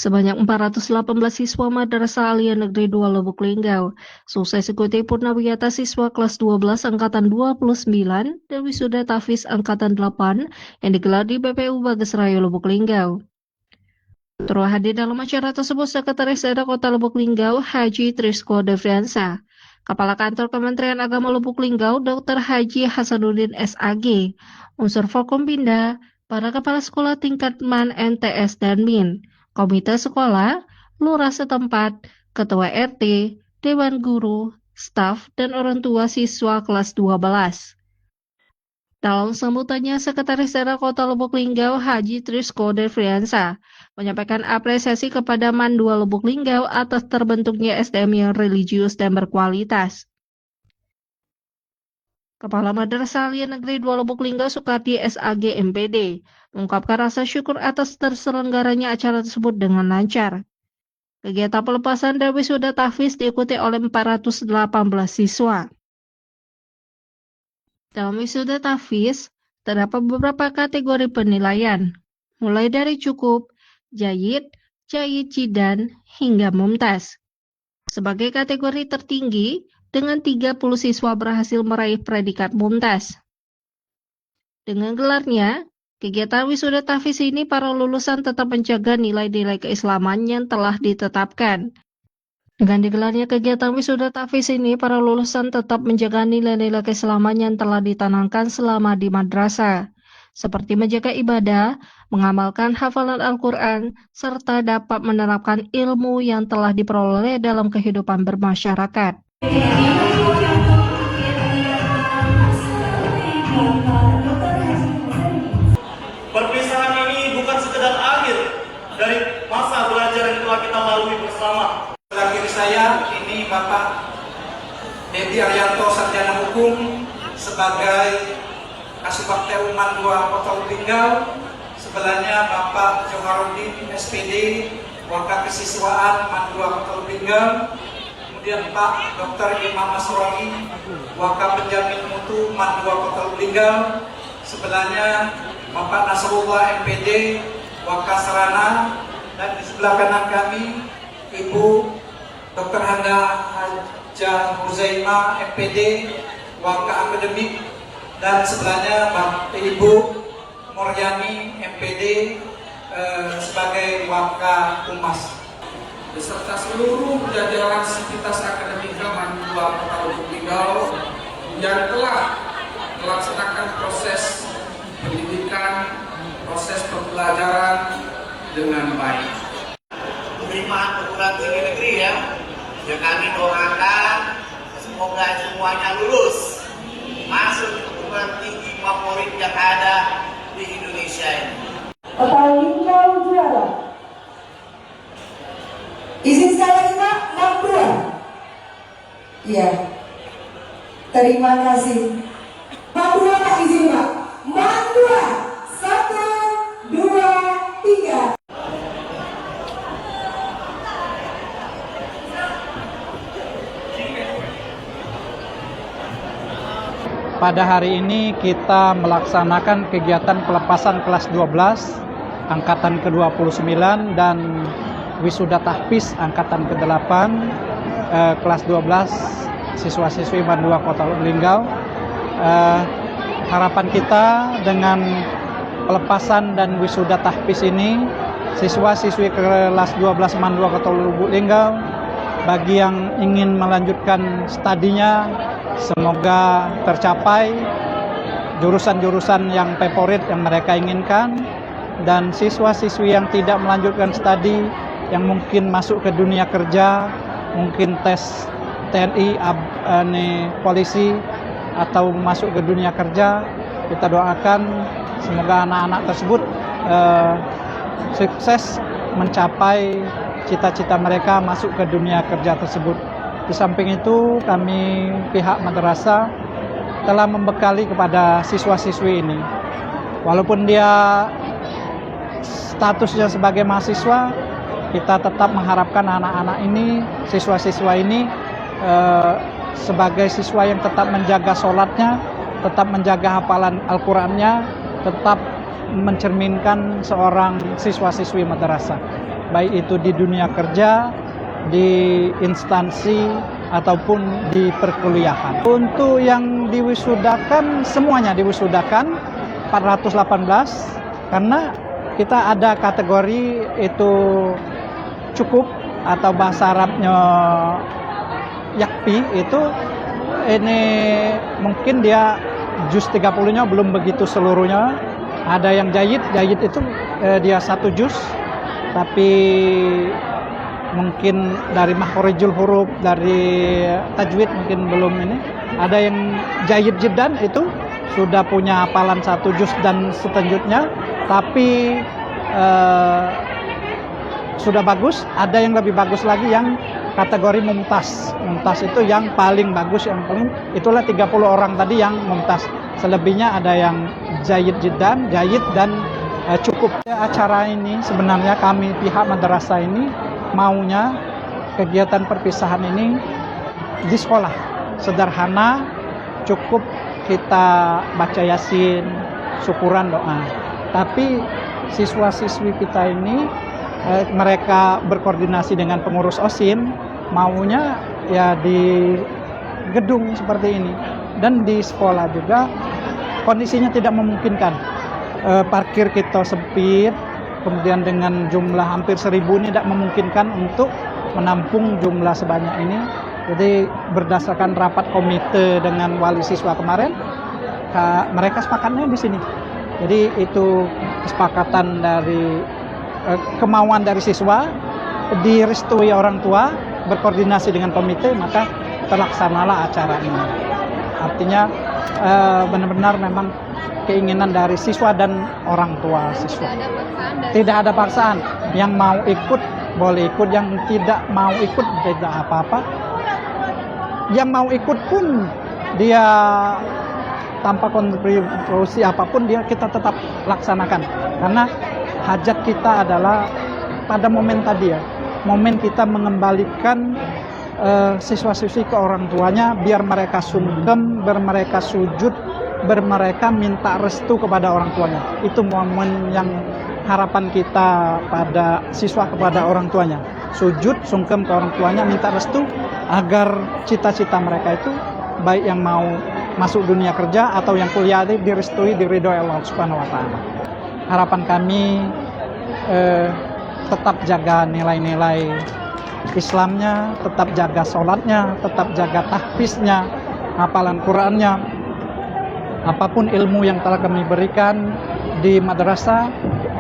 Sebanyak 418 siswa Madrasah Aliyah Negeri 2 Lubuk Linggau sukses ikuti Purnawiyata siswa kelas 12 Angkatan 29 dan Wisuda Tahfiz Angkatan 8 yang digelar di BPU Bagas Raya Lubuk Linggau. Turut hadir dalam acara tersebut Sekretaris Daerah Kota Lubuk Linggau Haji Trisko Devriansa, Kepala Kantor Kementerian Agama Lubuk Linggau Dr. Haji Hasanuddin SAG, unsur Forkompinda, para kepala sekolah tingkat MAN, NTS, dan MIN, komite sekolah, lurah setempat, ketua RT, dewan guru, staf, dan orang tua siswa kelas 12. Dalam sambutannya, Sekretaris Daerah Kota Lubuk Linggau Haji Trisko Devriansa menyampaikan apresiasi kepada MAN 2 Lubuk Linggau atas terbentuknya SDM yang religius dan berkualitas. Kepala Madrasah Aliyah Negeri 2 Lubuk Linggau Sukardi SAG MPD mengungkapkan rasa syukur atas terselenggaranya acara tersebut dengan lancar. Kegiatan pelepasan dan wisuda tahfiz diikuti oleh 418 siswa. Dalam wisuda tahfiz, terdapat beberapa kategori penilaian, mulai dari cukup, jayid, jidan, hingga mumtaz. Sebagai kategori tertinggi, dengan 30 siswa berhasil meraih predikat mumtaz. Dengan gelarnya, kegiatan wisuda tahfiz ini para lulusan tetap menjaga nilai-nilai keislaman yang telah ditetapkan. Dengan digelarnya kegiatan wisuda tahfiz ini, para lulusan tetap menjaga nilai-nilai keislaman yang telah ditanamkan selama di madrasah, seperti menjaga ibadah, mengamalkan hafalan Al-Quran, serta dapat menerapkan ilmu yang telah diperoleh dalam kehidupan bermasyarakat. Perpisahan ini bukan sekedar akhir dari masa belajar yang telah kita lalui bersama. Sebelah kiri saya ini Bapak Dedi Arianto Sarjana Hukum sebagai Kasubag MAN 2 Kota Lubuk Linggau. Sebelahnya Bapak Joharuddin SPD Wakil Kesiswaan MAN 2 Kota Lubuk Linggau. Kemudian Pak Dr. Imam Asrori Wakil Penjamin Mutu MAN 2 Kota Lubuk Linggau. Sebelahnya Bapak Nasrullah MPD Wakil Sarana, dan di sebelah kanan kami Ibu Dr. Handa Haja Huzaima MPD Wakil Akademik, dan sebelahnya Bapak Ibu Moryani MPD sebagai Wakil Humas, beserta seluruh jajaran sivitas akademika MAN 2 Kota Lubuk Linggau yang telah melaksanakan proses pendidikan, proses pembelajaran dengan baik. Penerimaan perguruan tinggi negeri ya kami doakan semoga semuanya lulus masuk ke perguruan tinggi favorit yang ada di Indonesia ini. Kota Linggau juara. Izin saya Pak, MAN 2. Iya. Terima kasih. MAN 2 Pak, izin Pak. MAN 2. 1, 2, 3. Pada hari ini kita melaksanakan kegiatan pelepasan kelas 12 angkatan ke-29 dan wisuda tahfiz angkatan ke-8 kelas 12 siswa-siswi MAN 2 Kota Lubuk Linggau. Harapan kita dengan pelepasan dan wisuda tahfiz ini, siswa-siswi kelas 12 MAN 2 Kota Lubuk Linggau bagi yang ingin melanjutkan studinya, semoga tercapai jurusan-jurusan yang favorit yang mereka inginkan, dan siswa-siswi yang tidak melanjutkan studi, yang mungkin masuk ke dunia kerja, mungkin tes TNI, polisi, atau masuk ke dunia kerja, kita doakan semoga anak-anak tersebut sukses mencapai cita-cita mereka masuk ke dunia kerja tersebut. Di samping itu, kami pihak madrasah telah membekali kepada siswa-siswi ini. Walaupun dia statusnya sebagai mahasiswa, kita tetap mengharapkan anak-anak ini, siswa-siswa ini sebagai siswa yang tetap menjaga sholatnya, tetap menjaga hafalan Al-Qurannya, tetap mencerminkan seorang siswa-siswi madrasah. baik itu di dunia kerja, di instansi ataupun di perkuliahan. Untuk yang diwisudakan, semuanya diwisudakan 418, karena kita ada kategori itu cukup atau bahasa Arabnya yakfi, itu ini mungkin dia juz 30-nya belum begitu seluruhnya. Ada yang jayid itu dia 1 juz, tapi mungkin dari makhorijul huruf, dari tajwid mungkin belum ini. Ada yang jayid jiddan, itu sudah punya hafalan 1 juz dan selanjutnya, tapi sudah bagus. Ada yang lebih bagus lagi yang kategori mumtaz. Mumtaz itu yang paling bagus, yang paling itulah 30 orang tadi yang mumtaz. Selebihnya ada yang jayid jiddan, jayid dan cukup. Acara ini sebenarnya kami pihak madrasah ini maunya kegiatan perpisahan ini di sekolah sederhana, cukup kita baca yasin, syukuran, doa. Tapi siswa-siswi kita ini mereka berkoordinasi dengan pengurus OSIM, maunya ya di gedung seperti ini. Dan di sekolah juga kondisinya tidak memungkinkan, parkir kita sempit, kemudian dengan jumlah hampir 1000 ini tidak memungkinkan untuk menampung jumlah sebanyak ini. Jadi berdasarkan rapat komite dengan wali siswa kemarin, mereka sepakatnya di sini. Jadi itu kesepakatan dari kemauan dari siswa, direstui orang tua, berkoordinasi dengan komite, maka terlaksanalah acara ini. Artinya benar-benar memang keinginan dari siswa dan orang tua siswa. Tidak ada paksaan. Yang mau ikut boleh ikut, yang tidak mau ikut tidak apa-apa. Yang mau ikut pun dia tanpa kontribusi apapun kita tetap laksanakan. Karena hajat kita adalah pada momen tadi ya, momen kita mengembalikan siswa-siswi ke orang tuanya, biar mereka sungkem, biar mereka sujud, biar mereka minta restu kepada orang tuanya. Itu momen yang harapan kita pada siswa kepada orang tuanya. Sujud, sungkem ke orang tuanya, minta restu agar cita-cita mereka itu baik yang mau masuk dunia kerja atau yang kuliah direstui, diridhoi Allah Subhanahu wa taala. Harapan kami tetap jaga nilai-nilai Islamnya, tetap jaga sholatnya, tetap jaga tahfiznya, hafalan Qurannya, apapun ilmu yang telah kami berikan di madrasah,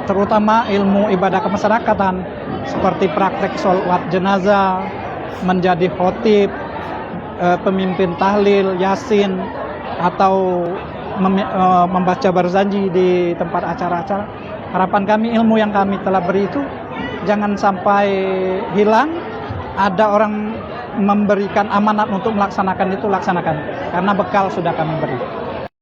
terutama ilmu ibadah kemasyarakatan seperti praktek sholat jenazah, menjadi khotib, pemimpin tahlil, yasin, atau membaca barzanji di tempat acara-acara. Harapan kami ilmu yang kami telah beri itu jangan sampai hilang. Ada orang memberikan amanat untuk melaksanakan itu, laksanakan. Karena bekal sudah kami beri.